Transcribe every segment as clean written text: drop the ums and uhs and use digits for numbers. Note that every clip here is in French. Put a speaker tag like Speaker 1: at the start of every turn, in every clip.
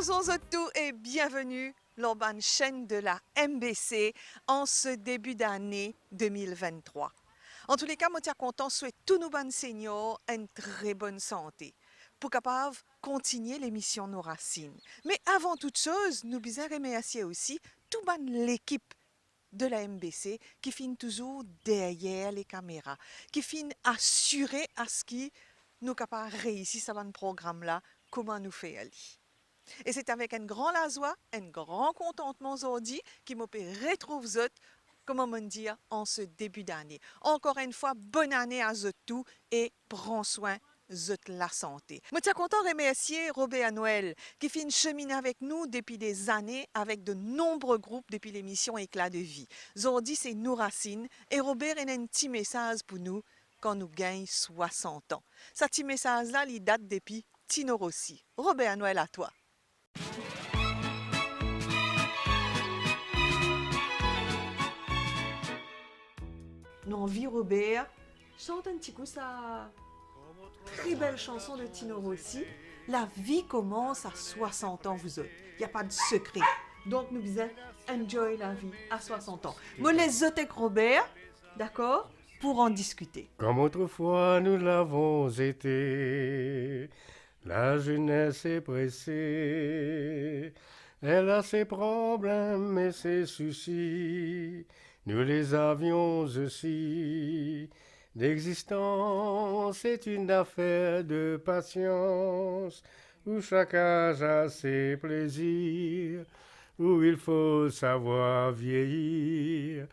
Speaker 1: Bonjour à tous et bienvenue dans la chaîne de la MBC en ce début d'année 2023. En tous les cas, je suis content de souhaiter tous nos bons seniors une très bonne santé pour capable continuer l'émission Nos Racines. Mais avant toute chose, nous bisons remercier aussi toute l'équipe de la MBC qui finit toujours derrière les caméras, qui finit assurer à ce que nous capables réussir ce programme-là, comment nous fait aller. Et c'est avec un grand joie, un grand contentement aujourd'hui qui me peut retrouver vous, comment me dire, en ce début d'année. Encore une fois, bonne année à vous tous et prends soin de la santé. Je suis content de remercier Robert Noël qui fait une chemin avec nous depuis des années avec de nombreux groupes depuis l'émission Éclat de vie. Aujourd'hui, c'est Nos Racines et Robert a un petit message pour nous quand nous gagnons 60 ans. Ce petit message-là, il date depuis Tino Rossi. Robert Noël, à toi. Nous envie Robert, chante un petit coup sa très belle chanson de Tino Rossi. La vie commence à 60 ans, vous autres. Il n'y a pas de secret. Donc nous disons, enjoy la vie à 60 ans. Moi, les autres avec Robert, d'accord, pour en discuter.
Speaker 2: Comme autrefois nous l'avons été, la jeunesse est pressée. Elle a ses problèmes et ses soucis, nous les avions aussi. L'existence est une affaire de patience, où chaque âge a ses plaisirs, où il faut savoir vieillir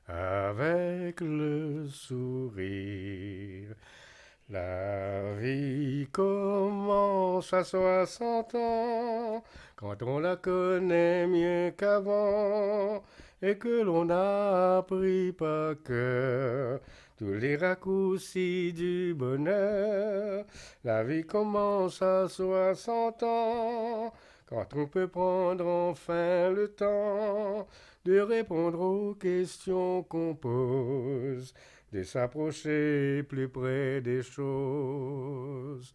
Speaker 2: avec le sourire. La vie commence à 60 ans, quand on la connaît mieux qu'avant, et que l'on a appris par cœur tous les raccourcis du bonheur. La vie commence à 60 ans, quand on peut prendre enfin le temps de répondre aux questions qu'on pose, de s'approcher plus près des choses.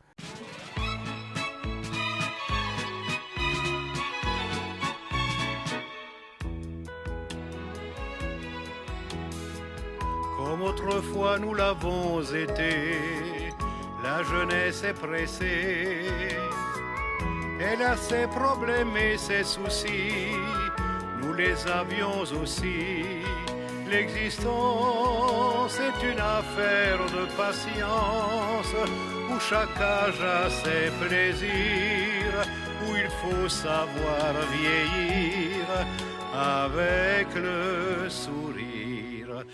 Speaker 3: Comme autrefois nous l'avons été, la jeunesse est pressée. Elle a ses problèmes et ses soucis, nous les avions aussi. L'existence est une affaire de patience, où chaque âge a ses plaisirs, où il faut savoir vieillir avec le sourire.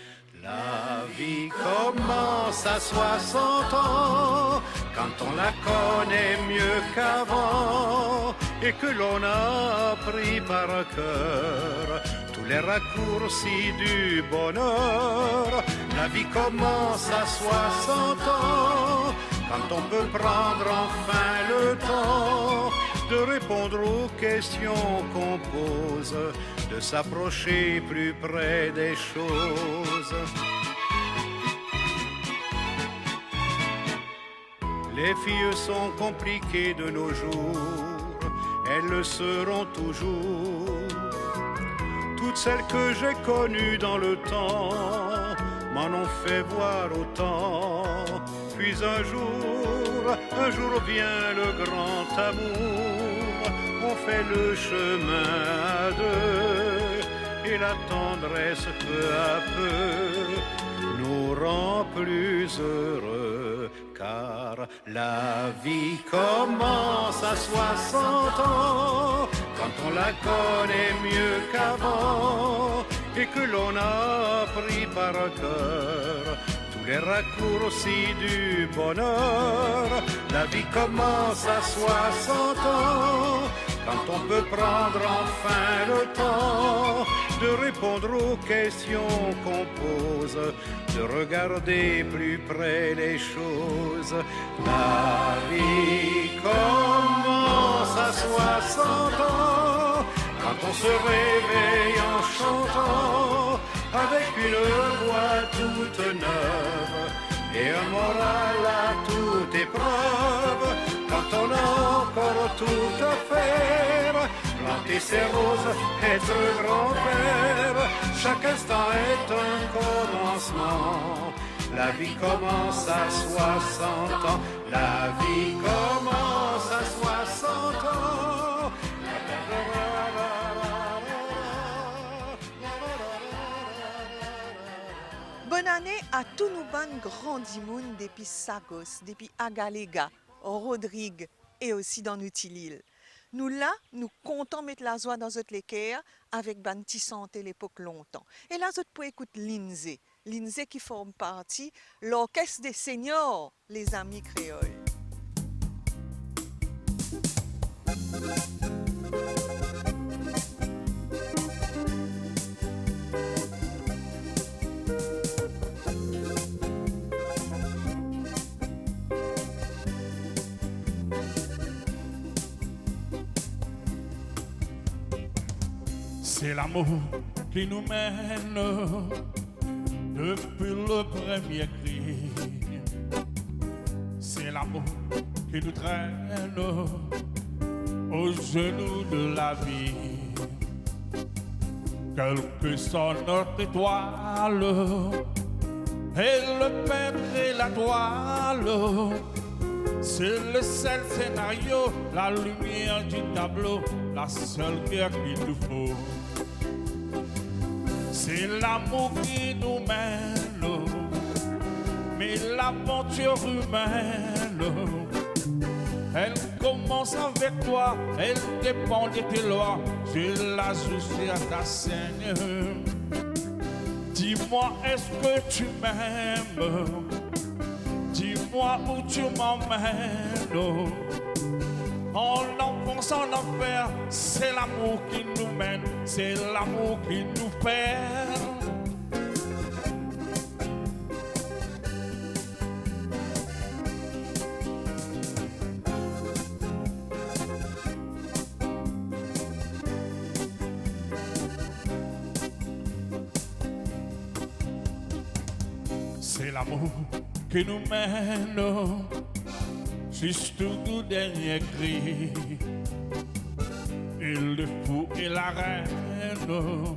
Speaker 3: La vie commence à 60 ans, quand on la connaît mieux qu'avant, et que l'on a appris par cœur tous les raccourcis du bonheur. La vie commence à 60 ans, quand on peut prendre enfin le temps de répondre aux questions qu'on pose, de s'approcher plus près des choses. Les filles sont compliquées de nos jours, elles le seront toujours. Toutes celles que j'ai connues dans le temps m'en ont fait voir autant. Puis un jour vient le grand amour, on fait le chemin à deux, et la tendresse peu à peu nous rend plus heureux, car la vie commence à 60 ans, quand on la connaît mieux qu'avant, et que l'on a appris par cœur tous les raccourcis du bonheur. La vie commence à 60 ans, quand on peut prendre enfin le temps de répondre aux questions qu'on pose, de regarder plus près les choses. La vie commence à 60 ans, quand on se réveille en chantant, avec une voix toute neuve et un moral à toute épreuve, quand on a encore encore tout à faire. Planter ses roses, être grand-père, chaque instant est un commencement. La vie commence à 60 ans, la vie commence à 60 ans.
Speaker 1: Bonne année à tous nos bonnes grandimoun depuis Sagos, depuis Agalega, Rodrigue et aussi dans Nutilil. Nous là, nous comptons mettre la joie dans notre l'équerre avec Banti Santé l'époque longtemps. Et là, vous pouvez écouter Lindsay. Lindsay qui forme partie l'orchestre des seniors, les amis créoles.
Speaker 4: C'est l'amour qui nous mène depuis le premier cri. C'est l'amour qui nous traîne aux genoux de la vie. Quelle que soit notre étoile, et le peintre et la toile, c'est le seul scénario, la lumière du tableau, la seule guerre qu'il nous faut. C'est l'amour qui nous mène, mais l'aventure humaine, elle commence avec toi, elle dépend de tes lois, je la joue à ta scène. Dis-moi, est-ce que tu m'aimes? Dis-moi où tu m'emmènes. En enfance, en enfer, c'est l'amour qui nous mène, c'est l'amour qui nous perd. C'est l'amour qui nous mène jusqu'au dernier cri. Et le fou et la reine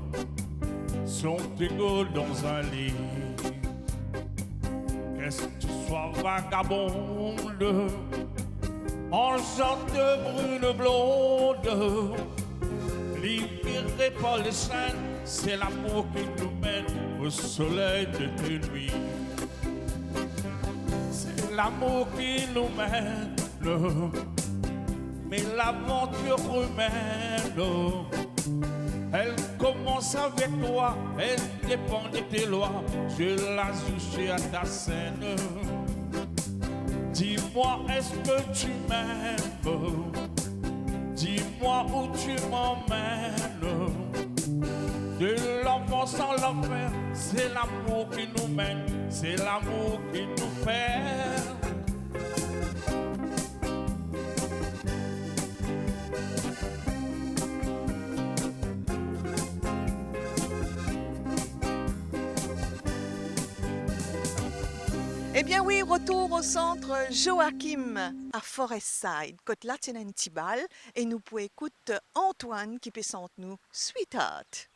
Speaker 4: sont égaux dans un lit. Qu'est-ce que tu sois vagabonde, enchante brune blonde, libérée par les chaînes, c'est l'amour qui nous mène au soleil de tes nuits. C'est l'amour qui nous mène, mais l'aventure humaine, elle commence avec toi, elle dépend de tes lois, je la joue à ta scène. Dis-moi, est-ce que tu m'aimes? Dis-moi où tu m'emmènes. De l'enfance en l'enfer, c'est l'amour qui nous mène, c'est l'amour qui nous perd.
Speaker 1: Eh bien oui, retour au centre Joachim à Forestside. Côte là, c'est un petit bal et nous pouvons écouter Antoine qui présente nous Sweetheart.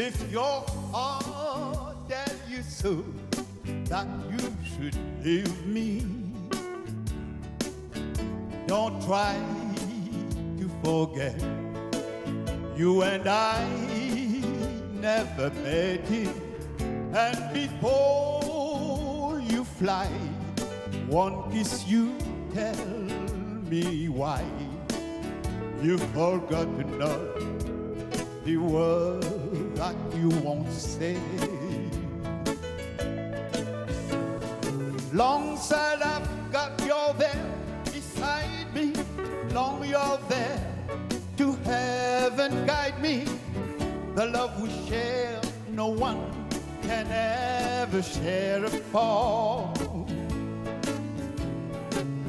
Speaker 5: If your heart tells you so, that you should leave me, don't try to forget. You and I never met it. And before you fly, one kiss you tell me why. You've forgotten the word that you won't say. Long side I've got you there beside me. Long you're there to heaven guide me. The love we share, no one can ever share apart.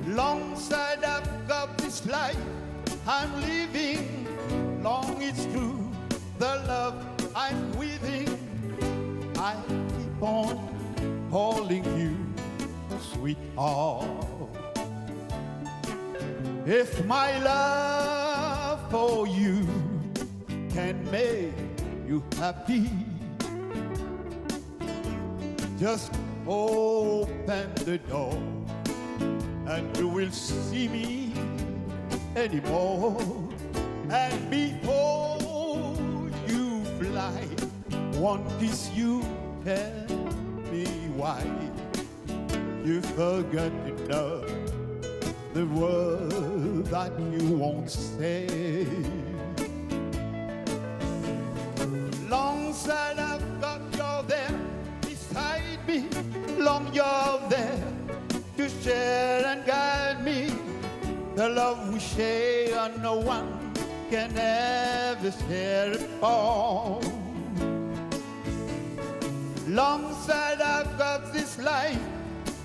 Speaker 5: Long side I've got this life I'm living. Long it's true, the love I'm within. I keep on calling you sweetheart. If my love for you can make you happy, just open the door and you will see me anymore. And before you fly, one kiss you tell me why. You forgot enough the word that you won't say. Long side I've got you there beside me. Long you're there to share and guide me. The love we share, no one can ever share apart. Long side I've got this life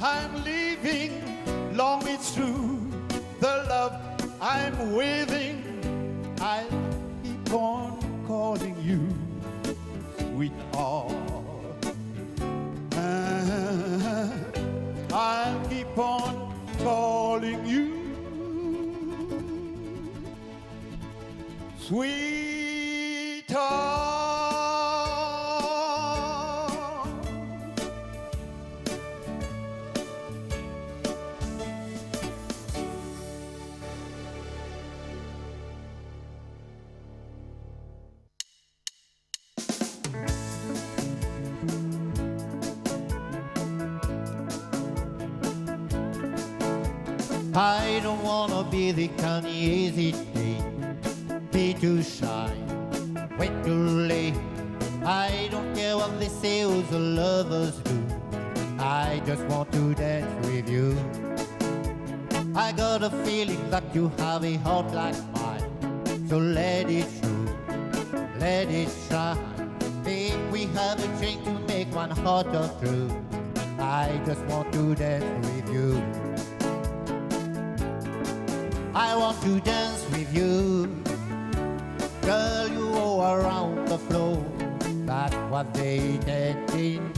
Speaker 5: I'm living. Long it's true, the love I'm within. I'll keep on calling you sweetheart. I'll keep on calling you sweetheart. I don't wanna be the kind you hesitate, be too shy, wait too late. I don't care what they say, all the lovers do. I just want to dance with you. I got a feeling that you have a heart like mine, so let it show, let it shine. If we have a drink to make one heart or two, I just want to dance with you. I want to dance with you. Girl, you go around the floor. That's what they dancing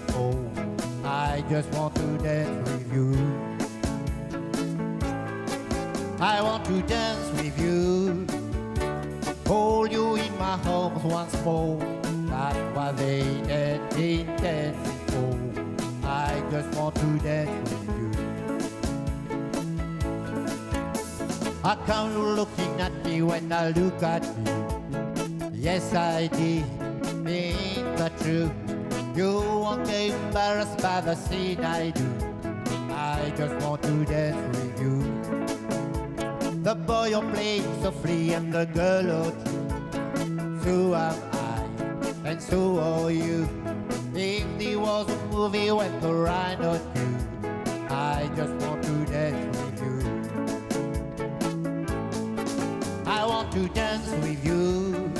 Speaker 5: for. I just want to dance with you. I want to dance with you. Hold you in my arms once more. That's what they dancing for. I just want to dance with you. How come you looking at me when I look at you? Yes, I did. Ain't that true? You won't get embarrassed by the scene I do. I just want to dance with you. The boy you're playing so free and the girl you're true. So am I, and so are you. If there was a movie with the rhino too, I just want to dance with you. I want to dance with you.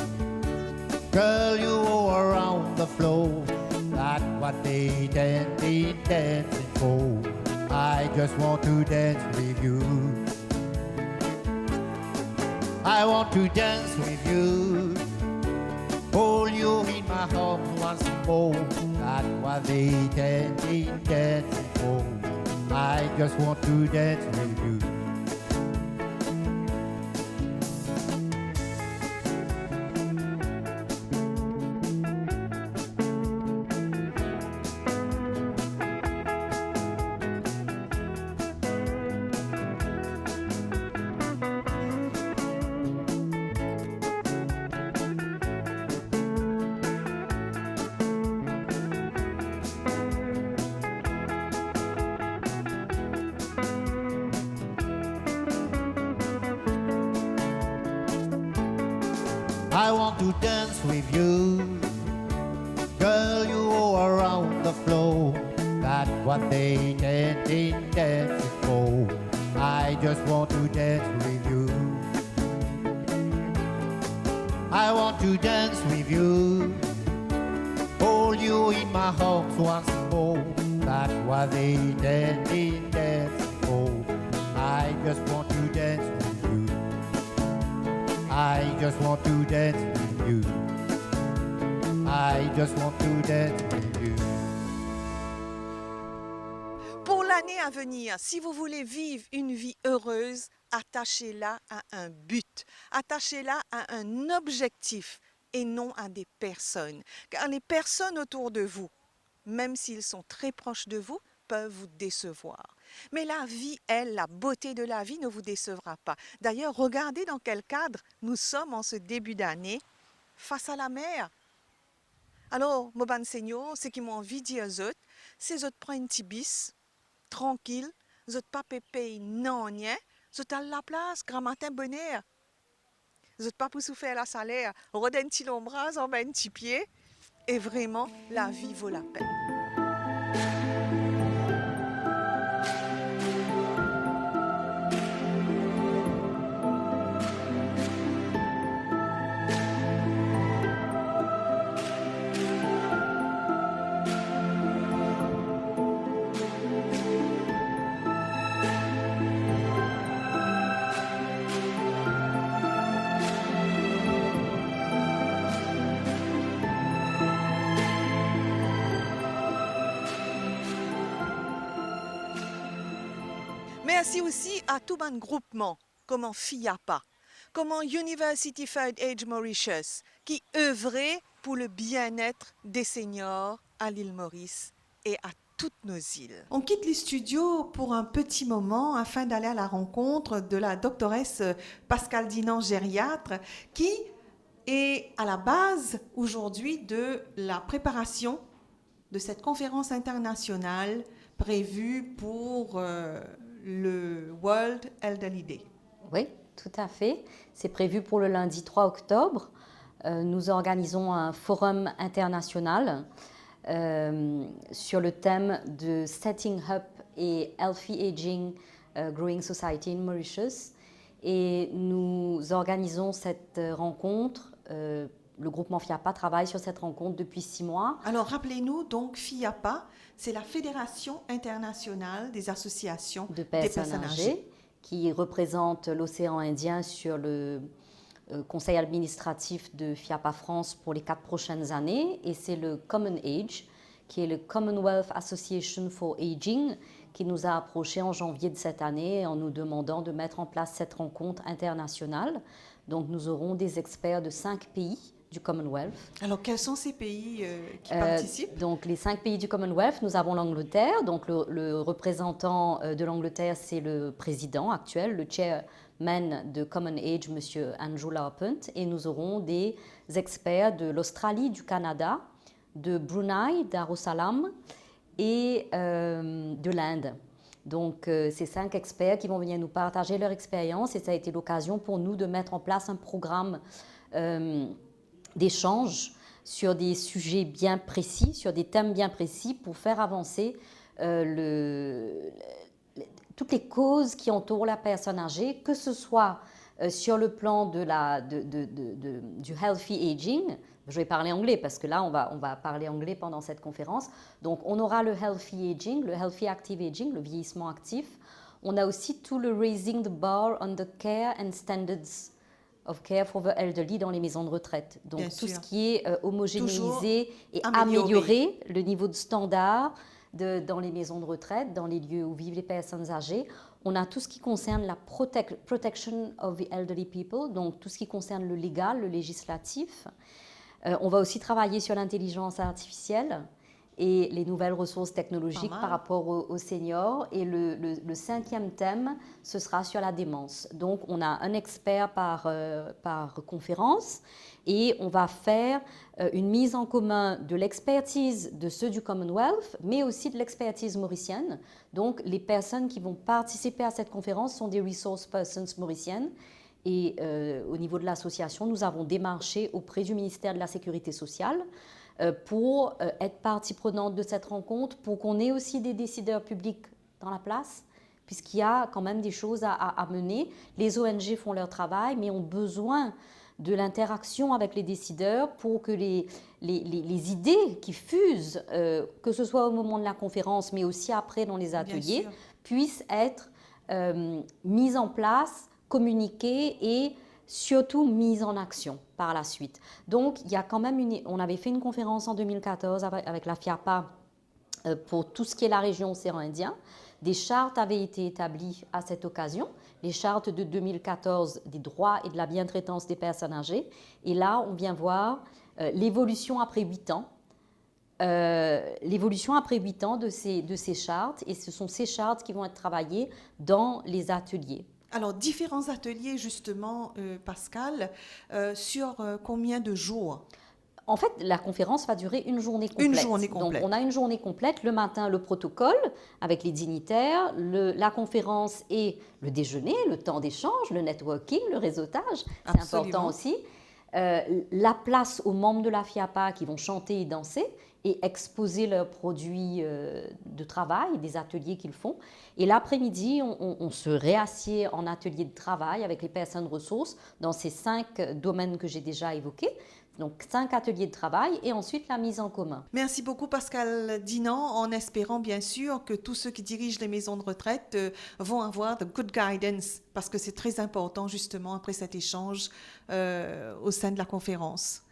Speaker 5: Girl, you go around the floor. That's what they dancing for. I just want to dance with you. I want to dance with you. Hold you in my arms once more. That's what they dancing for. I just want to dance with you. I want to dance with you. Girl, you all around the floor. That's what they dancing for. I just want to dance with you. I want to dance with you. Hold you in my arms once more. That's what they dancing for. I just want to dance with you. I just want to dance with you. I just want to dance with you.
Speaker 1: Pour l'année à venir, si vous voulez vivre une vie heureuse, attachez-la à un but, attachez-la à un objectif et non à des personnes. Car les personnes autour de vous, même s'ils sont très proches de vous, peuvent vous décevoir. Mais la vie, elle, la beauté de la vie ne vous décevra pas. D'ailleurs, regardez dans quel cadre nous sommes en ce début d'année face à la mer. Alors, mon ban seigneur, ce qui m'ont envie de dire aux autres, c'est qu'ils prennent un petit bis, tranquille, ils n'ont pas payé non rien, ils ont à la place, grand matin, bonne heure. Ils n'ont pas pour souffrir la salaire, redonne un petit lombras, en bas un petit pied, et vraiment, la vie vaut la peine. Merci aussi à tout un groupement, comme FIAPA, comme University Third Age Mauritius, qui œuvrait pour le bien-être des seniors à l'île Maurice et à toutes nos îles. On quitte les studios pour un petit moment afin d'aller à la rencontre de la doctoresse Pascale Dinan, gériatre, qui est à la base aujourd'hui de la préparation de cette conférence internationale prévue pour le World Elderly Day.
Speaker 6: Oui, tout à fait. C'est prévu pour le lundi 3 octobre. Nous organisons un forum international sur le thème de Setting Up et Healthy Aging Growing Society in Mauritius. Et nous organisons cette rencontre. Le groupement FIAPA travaille sur cette rencontre depuis 6 mois.
Speaker 1: Alors, rappelez-nous donc, FIAPA, c'est la Fédération internationale des associations
Speaker 6: des personnes âgées qui représente l'océan Indien sur le conseil administratif de FIAPA France pour les 4 prochaines années. Et c'est le Common Age, qui est le Commonwealth Association for Aging, qui nous a approchés en janvier de cette année en nous demandant de mettre en place cette rencontre internationale. Donc, nous aurons des experts de 5 pays du Commonwealth.
Speaker 1: Alors, quels sont ces pays qui participent?
Speaker 6: Donc, les 5 pays du Commonwealth, nous avons l'Angleterre. Donc, le représentant de l'Angleterre, c'est le président actuel, le chairman de Common Age, M. Andrew Larpent. Et nous aurons des experts de l'Australie, du Canada, de Brunei, Darussalam et de l'Inde. Donc, ces 5 experts qui vont venir nous partager leur expérience et ça a été l'occasion pour nous de mettre en place un programme d'échange sur des sujets bien précis, sur des thèmes bien précis pour faire avancer toutes les causes qui entourent la personne âgée, que ce soit sur le plan du healthy aging. Je vais parler anglais parce que là, on va parler anglais pendant cette conférence. Donc, on aura le healthy aging, le healthy active aging, le vieillissement actif. On a aussi tout le raising the bar on the care and standards of care for the elderly dans les maisons de retraite. Donc,
Speaker 1: Bien
Speaker 6: tout
Speaker 1: sûr.
Speaker 6: ce qui est homogénéiser et
Speaker 1: améliorer.
Speaker 6: améliorer le niveau de standard dans les maisons de retraite, dans les lieux où vivent les personnes âgées. On a tout ce qui concerne la protection of the elderly people, donc tout ce qui concerne le légal, le législatif. On va aussi travailler sur l'intelligence artificielle et les nouvelles ressources technologiques par rapport aux seniors. Et le 5e thème, ce sera sur la démence. Donc, on a un expert par conférence et on va faire une mise en commun de l'expertise de ceux du Commonwealth, mais aussi de l'expertise mauricienne. Donc, les personnes qui vont participer à cette conférence sont des resource persons mauriciennes. Et au niveau de l'association, nous avons démarché auprès du ministère de la Sécurité sociale pour être partie prenante de cette rencontre, pour qu'on ait aussi des décideurs publics dans la place, puisqu'il y a quand même des choses à mener. Les ONG font leur travail, mais ont besoin de l'interaction avec les décideurs pour que les idées qui fusent, que ce soit au moment de la conférence, mais aussi après dans les ateliers, puissent être mises en place, communiquées et surtout mises en action par la suite. Donc, il y a quand même on avait fait une conférence en 2014 avec la FIAPA pour tout ce qui est la région océan Indien. Des chartes avaient été établies à cette occasion, les chartes de 2014 des droits et de la bientraitance des personnes âgées. Et là, on vient voir l'évolution après 8 ans. L'évolution après 8 ans de ces chartes, et ce sont ces chartes qui vont être travaillées dans les ateliers.
Speaker 1: Alors, différents ateliers, justement, Pascal, sur combien de jours?
Speaker 6: En fait, la conférence va durer une journée complète.
Speaker 1: Une journée complète.
Speaker 6: Donc, on a une journée complète. Le matin, le protocole avec les dignitaires, la conférence et le déjeuner, le temps d'échange, le networking, le réseautage. C'est important aussi. La place aux membres de la FIAPA qui vont chanter et danser et exposer leurs produits de travail, des ateliers qu'ils font. Et l'après-midi, on se réassied en atelier de travail avec les personnes ressources dans ces 5 domaines que j'ai déjà évoqués. Donc 5 ateliers de travail et ensuite la mise en commun.
Speaker 1: Merci beaucoup Pascal Dinan, en espérant bien sûr que tous ceux qui dirigent les maisons de retraite vont avoir de good guidance, parce que c'est très important justement après cet échange au sein de la conférence.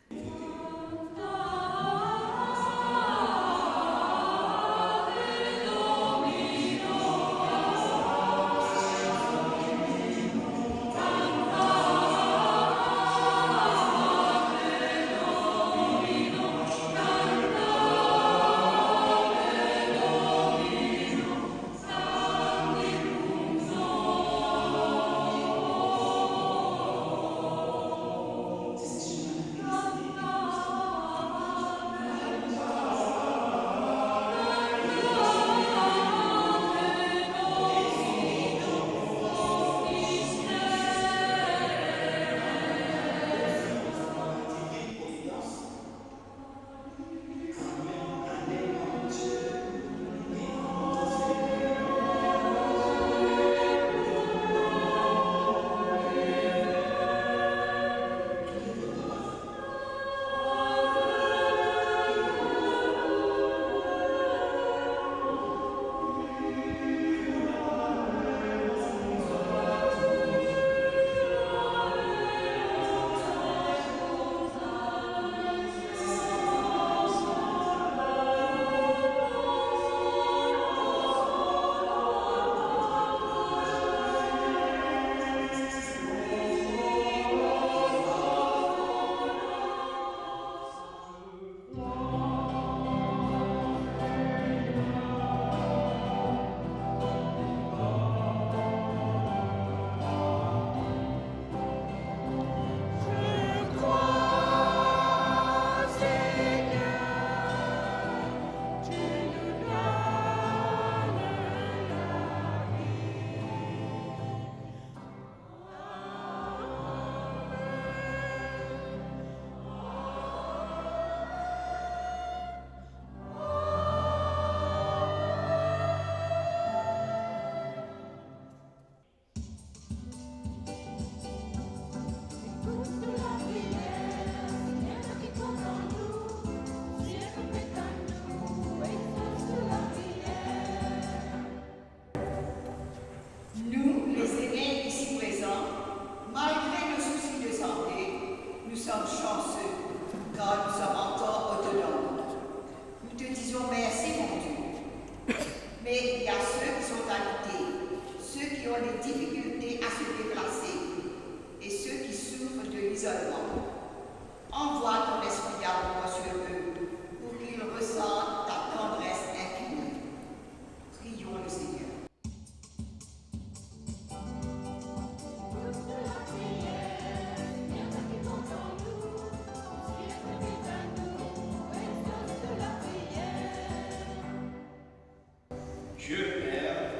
Speaker 7: Dieu Père,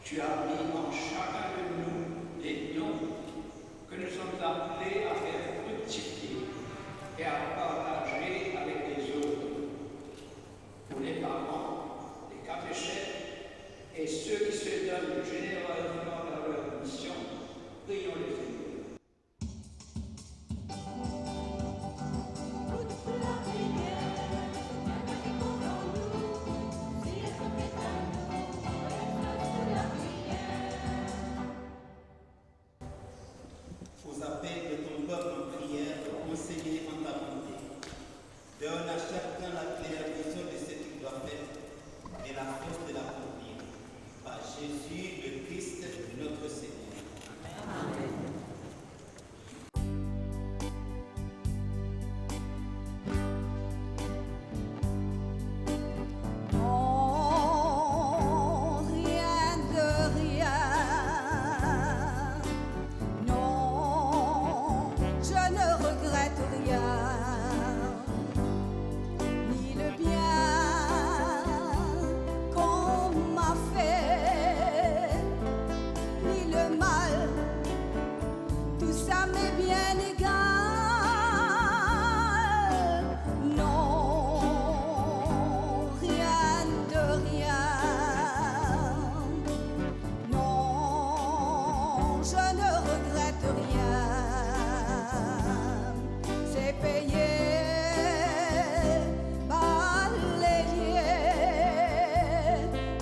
Speaker 7: tu as mis en chacun de nous des dons la claire vision de ce qu'il doit faire et la force de l'accomplir. Par Jésus le Christ, notre Seigneur.
Speaker 8: Non, rien de rien. Non, je ne regrette rien. Ni le bien qu'on m'a fait, ni le mal. Tout ça m'est bien égal. Non, rien de rien. Non, je ne regrette rien. C'est payé, balayé,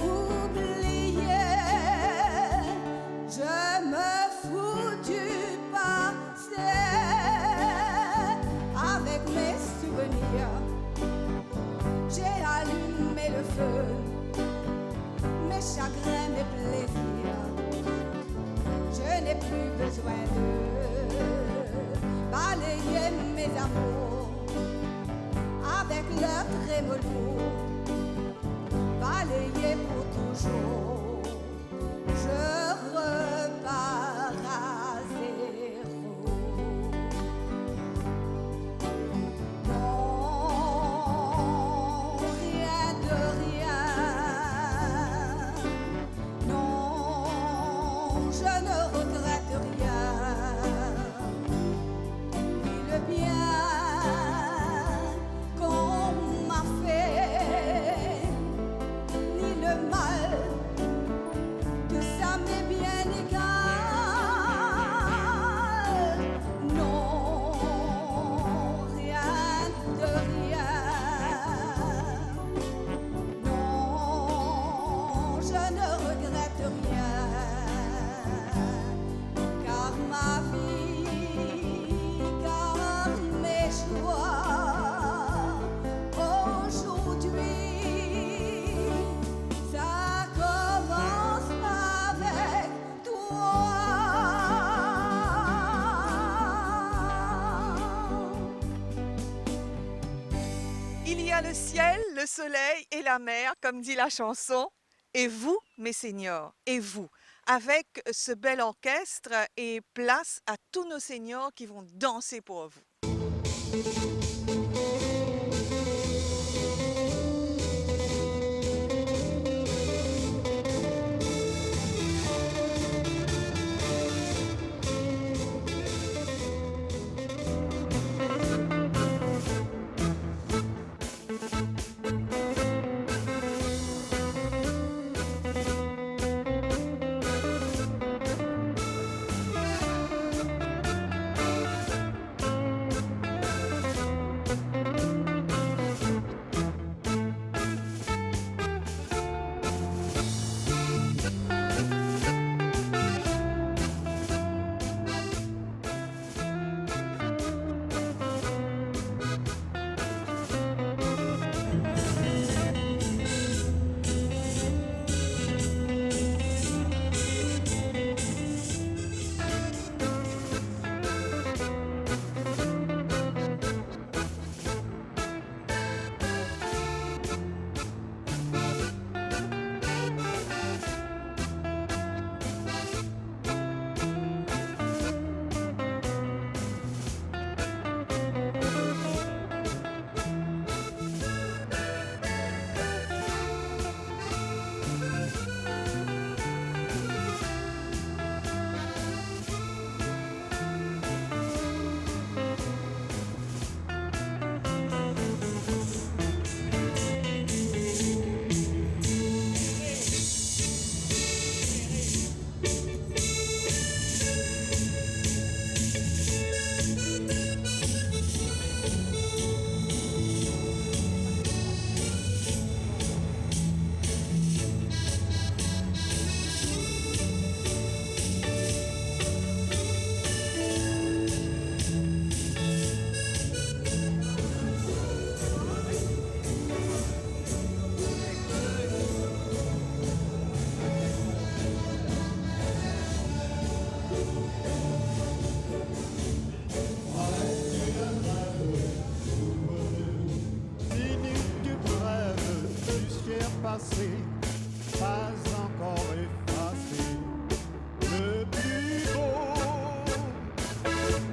Speaker 8: oublié. Je me fous du passé avec mes souvenirs. J'ai allumé le feu, mes chagrins, mes plaisirs. Je n'ai plus besoin de balayer mes amours avec leur trémolo, balayer pour toujours. Je repars à zéro. Non, rien de rien. Non, je ne regrette rien. Ni le bien qu'on m'a fait, ni le mal. Tout ça m'est bien égal. Non, rien de rien. Non, je ne regrette rien. Car ma vie, car mes joies, aujourd'hui, ça commence avec toi.
Speaker 1: Il y a le ciel, le soleil et la mer, comme dit la chanson. Et vous, mes seigneurs, et vous, avec ce bel orchestre et place à tous nos seigneurs qui vont danser pour vous.
Speaker 9: faire passer, pas encore effacé, le plus beau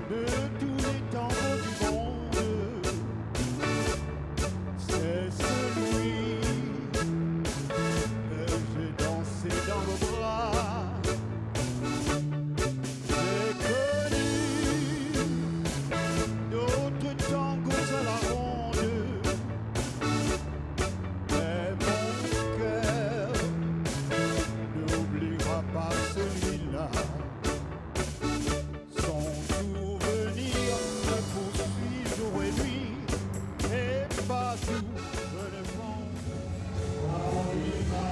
Speaker 9: de tous les tangos du monde, c'est celui que j'ai dansé dans vos bras. J'ai connu d'autres tangos à la ronde, mais mon cœur n'oubliera pas celui-là. Son souvenir me poursuit jour et nuit, et partout je le pense. Ah oui, ma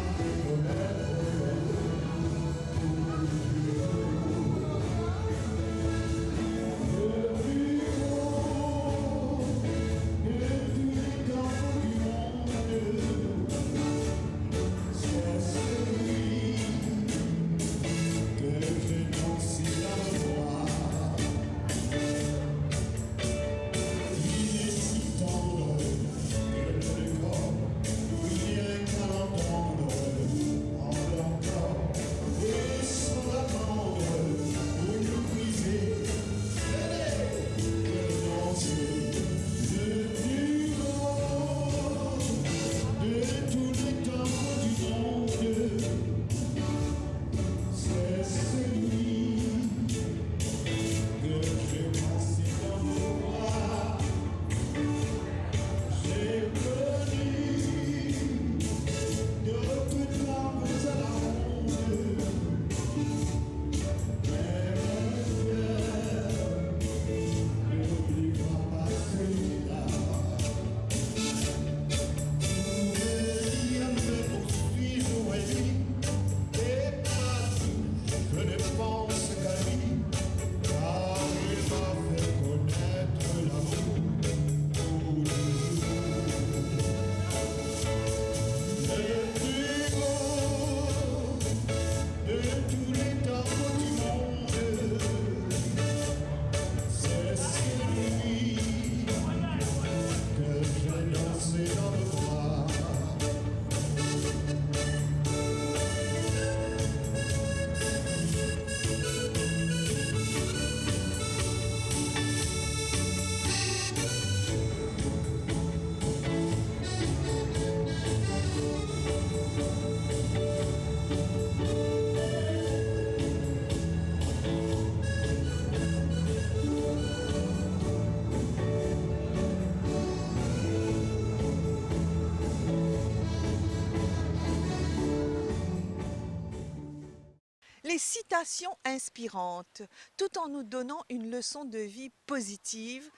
Speaker 1: Les citations inspirantes, tout en nous donnant une leçon de vie positive,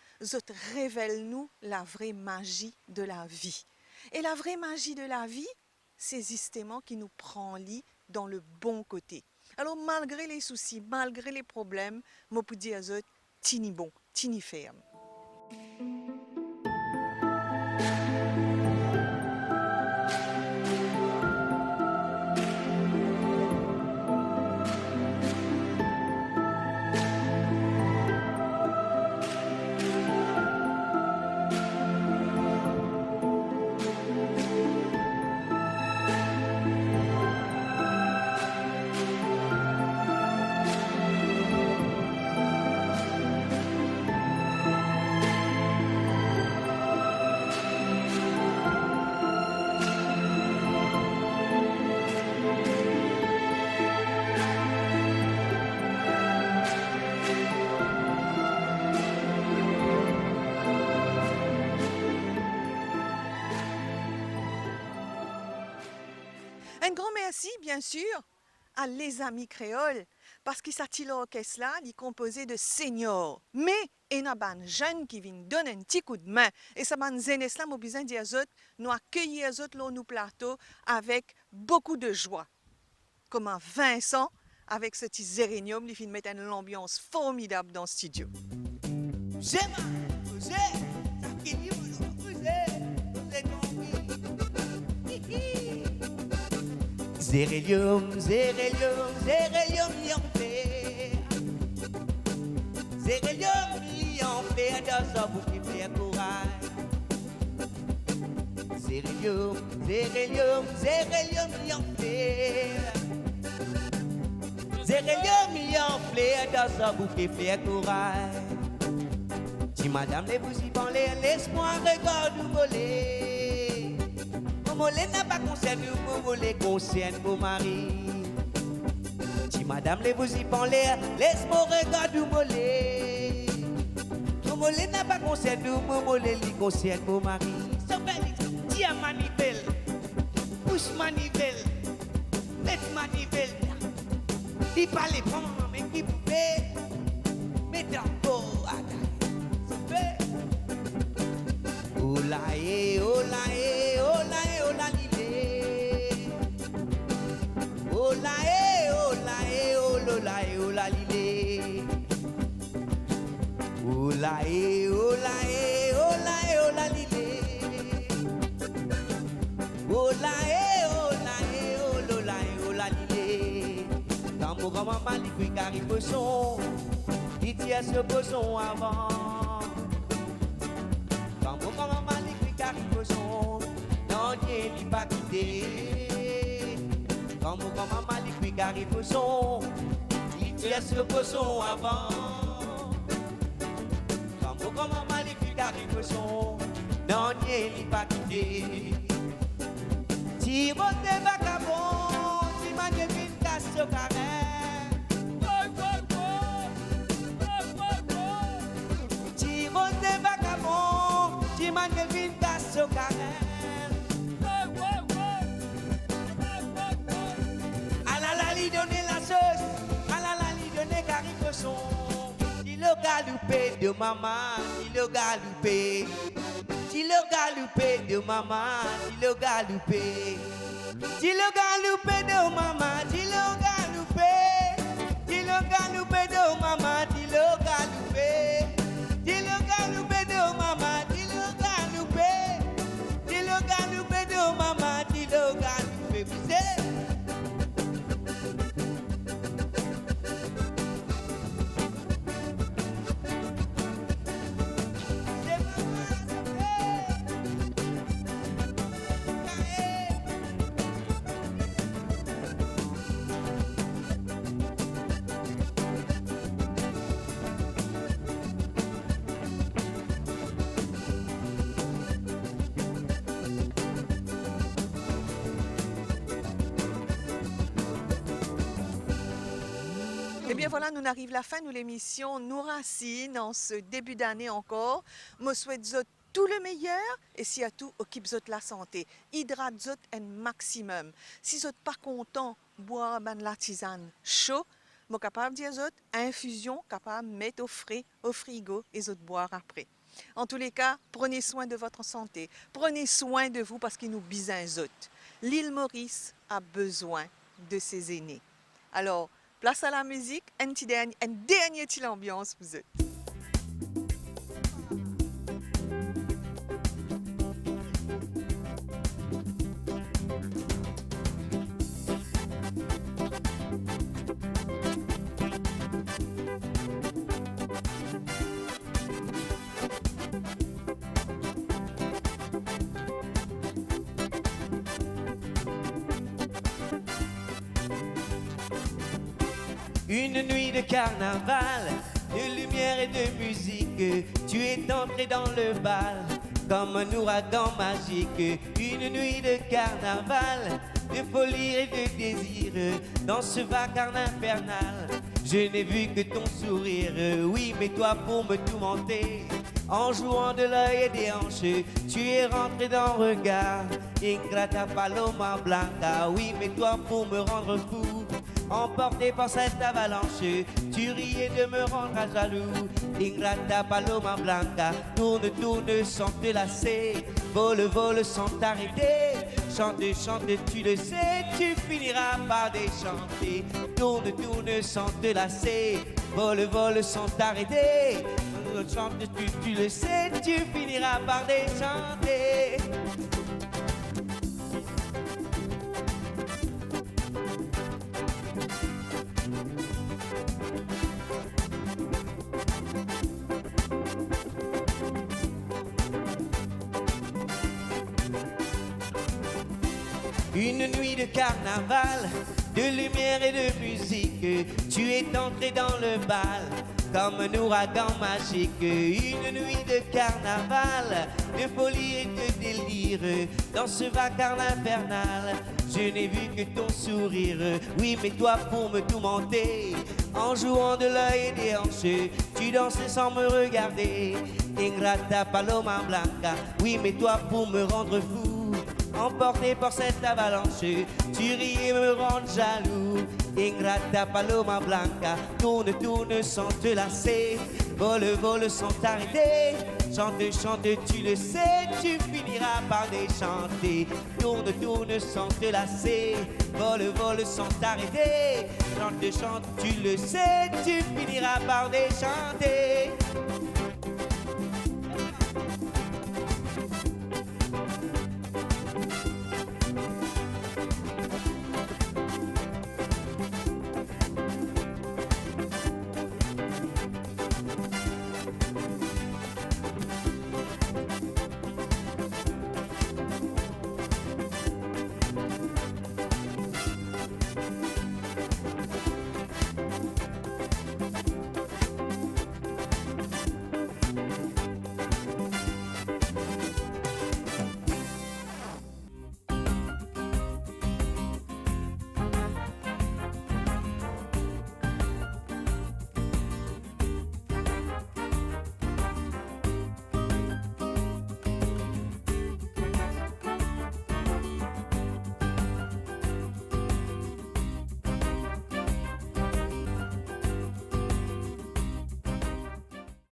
Speaker 1: révèlent-nous la vraie magie de la vie. Et la vraie magie de la vie, c'est justement qui nous prend lit dans le bon côté. Alors malgré les soucis, malgré les problèmes, moi pour dire aux autres, tini bon, tini ferme. Un grand merci, bien sûr, à les amis créoles, parce que cet orchestre-là, il est composé de seniors. Mais il y a des jeunes qui viennent donner un petit coup de main. Et ça m'a jeunesse-là, moi, besoin de dire aux autres, nous accueillir les autres dans nos plateaux avec beaucoup de joie. Comme un Vincent, avec ce petit zérénium, il finit mettre une ambiance formidable dans le studio.
Speaker 10: Zérelium, zérelium, zérelium, liampé. Zérelium, liampé, dans un bouc qui fait courage. Zérelium, zérelium, zérelium enflé. Zérelium enflé dans un bouquet fleur corail. Si madame les vous y parlez, laisse-moi regarder vous voler. Mon mollet n'a pas concerne, mon mollet concerne mon mari. Si madame les vous y parlez, laisse-moi regarder vous voler. Mon mollet n'a pas concerne, mon mollet lui concerne mon mari. Tiens manivelle, pousse manivelle, laisse manivelle. Dis pas les prendre, mais qui pouvait, mais d'accord. Olae, olae, olae, olalile. Olae, olae, ololae, olalile. Olae, olae, olae, olalile. Olae, olae, ololae, olalile. Quand mon grand-maman dit qu'il arrive son, il tient ce boson avant. Maman l'écrit qu'arrive son, non Dieu n'y pas quitté. Quand mon maman l'écrit qu'arrive son, il tient ce poisson avant. Quand mon maman l'écrit qu'arrive son, non Dieu n'y pas quitté. Si mon te vagabond, si ma devine casse au carré. Si mon te vagabond, si man devine casse au carré. À la li donner la sauce, à la li donner caricosson. Si le galoupé de maman, si le galoupé. Si le galoupé de maman, si le galoupé. Si le galoupé de maman, si le galoupé. Si le galoupé de maman, si le galoupé. Si le galoupé de maman, si le galoupé. Si le galoupé de maman, si le galoupé. Vous savez?
Speaker 1: Eh bien voilà, nous arrive la fin de l'émission Nous Racine en ce début d'année encore. Je souhaite zot tout le meilleur et si à tout, occupe zot la santé. Hydrate zot un maximum. Si zot pas content, boire ben la tisane chaud, moi capable de dire zot, infusion capable de mettre au frais, au frigo et zot boire après. En tous les cas, prenez soin de votre santé. Prenez soin de vous parce qu'il nous bisin zot. L'île Maurice a besoin de ses aînés. Alors, place à la musique, un dernier petit ambiance vous êtes.
Speaker 10: Une nuit de carnaval, de lumière et de musique, tu es entré dans le bal comme un ouragan magique. Une nuit de carnaval, de folie et de désir, dans ce vacarme infernal, je n'ai vu que ton sourire. Oui, mais toi pour me tourmenter, en jouant de l'œil et des hanches, tu es rentré dans le regard. Ingrata paloma blanca, oui, mais toi pour me rendre fou, emporté par cette avalanche, tu riais de me rendre à jaloux. Ingrata paloma blanca, tourne, tourne sans te lasser, vole, vole sans t'arrêter, chante, chante, tu le sais, tu finiras par déchanter. Tourne, tourne sans te lasser, vole, vole sans t'arrêter, chante, tu le sais, tu finiras par déchanter. Une nuit de carnaval, de lumière et de musique, tu es entré dans le bal comme un ouragan magique. Une nuit de carnaval, de folie et de délire, dans ce vacarme infernal, je n'ai vu que ton sourire. Oui, mais toi pour me tourmenter, en jouant de l'œil et des hanches, tu dansais sans me regarder. Ingrata Paloma Blanca, oui, mais toi pour me rendre fou, emporté par cette avalanche, tu ris et me rends jaloux. Ingrata Paloma Blanca, tourne, tourne sans te lasser, vole, vole sans t'arrêter, chante, chante, tu le sais, tu finiras par déchanter. Tourne, tourne sans te lasser, vole, vole sans t'arrêter, chante, chante, tu le sais, tu finiras par déchanter.